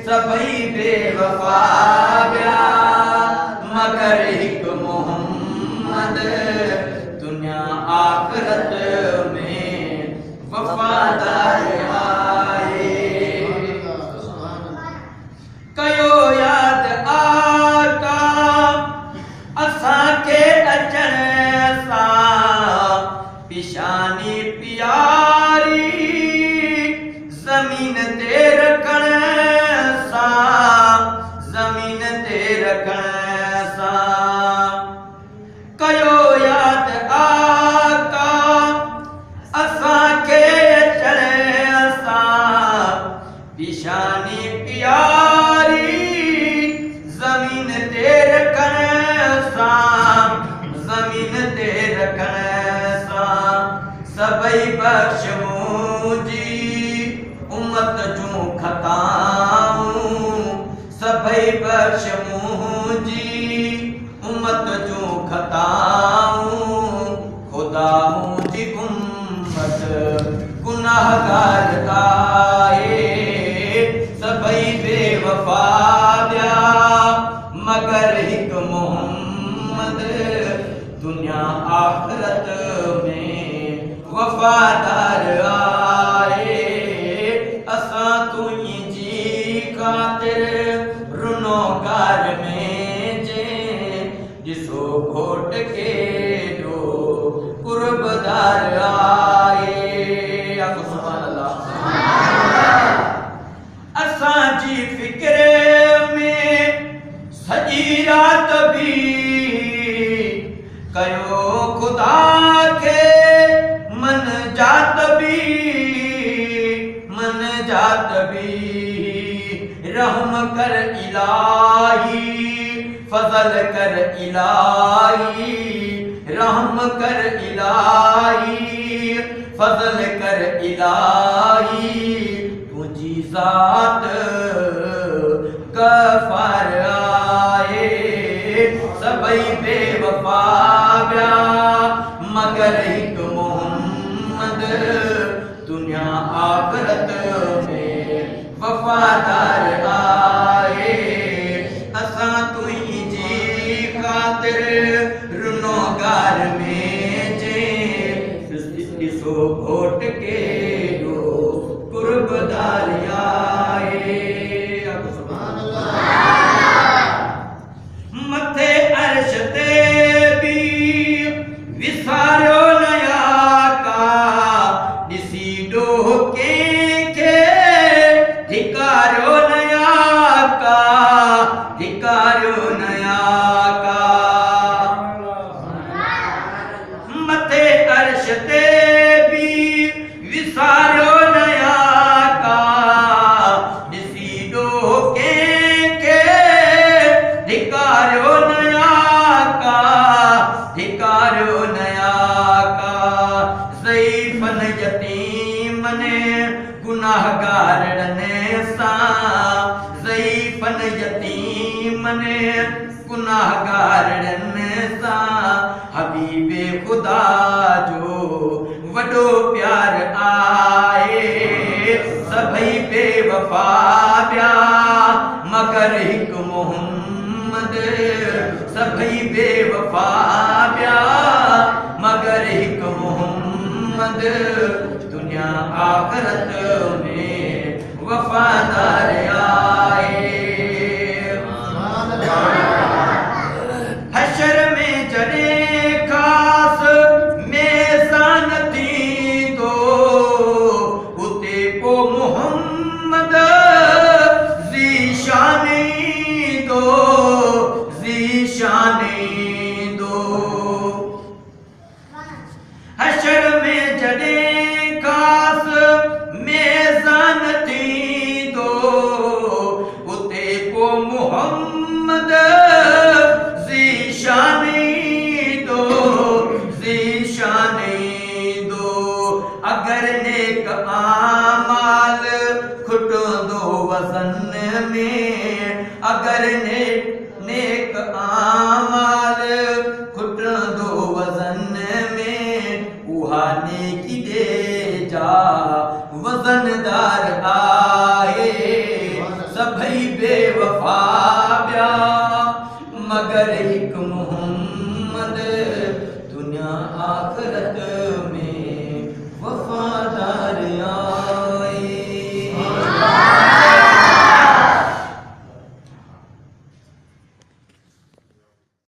सभई बेवफा ॿिया मगर हिकु मोहम्मद दुनिया आख़िरत में वफ़ादार आहे। कयो याद आका असांखे अचण सां पिशानी प्यारी ज़मीन ते रखण सां ज़मीन ते रखण सां। कयो याद आका असांखे अचण सां पिशानी प्यारी ज़मीन ते रखण सां ज़मीन ते रखण सां। सभई बख़्श मुंहिंजी उम्मत जूं ख़ताऊं सभई बख़्श मुंहिंजी उम्मत जूं ख़ताऊं ख़ुदा मुंहिंजी उम्मत गुनाहगार आहे। सभई बेवफा ॿिया मगर हिकु मोहम्मद दुनिया आख़िरत में वफ़ादार आहे। असां तुंहिंजी ख़ातिर रुनोगार में जे ॾिसो घोट केॾो कुर्बदार आहे। असांजी फिक्र में सॼी राति बि कयो ख़ुदा खे मन जात बि रहम कर इलाही फज़ल कर इलाही रहम कर इलाही फज़ल कर इलाही। तुझी ज़ात गफ़ार आहे। सभई बेवफा ॿिया मगर हिकु मोहम्मद दुनिया आख़िरत में वफ़ादार आहे। असां तुंहिंजी ख़ातिर रुनोगार में जे ॾिसो घोट केॾो कुर्बदार आहे। मथे अर्श ते बि विसारियो न आका ॾिसी ॾोह कंहिंखे धिकारियो न आका धिकारियो न आका। मथे अर्श ते बि विसारियो न आका ॾिसी ॾोह कंहिंखे धिकारियो न आका धिकारियो न आका। ज़ईफ़न यतीमन गुनाहगारनि सां ज़ईफ़न यतीमन गुनाहगारनि सां हबीबे ख़ुदा जो वॾो प्यार आहे। सभई बेवफा ॿिया मगर हिकु मोहम्मद सभई बेवफा ॿिया मगर हिकु मोहम्मद दुनिया आख़िरत में वफ़ादार आहे। हशर में जॾहिं ख़ासि मेज़ान थींदो उते पोइ मोहम्मद ज़ीशान ईंदो ज़ीशान ईंदो। हशर में जॾहिं ख़ासि मेज़ान थींदो उते पोइ मोहम्मद ज़ीशान ईंदो ज़ीशान ईंदो। अगरि नेक आमाल खुटंदो वज़न में अगरि नेक आमाल खुटंदो वज़न में उहा नेकी ॾे जा वज़नदार आहे। मगर हिक मोहम्मद दुनिया आखिरत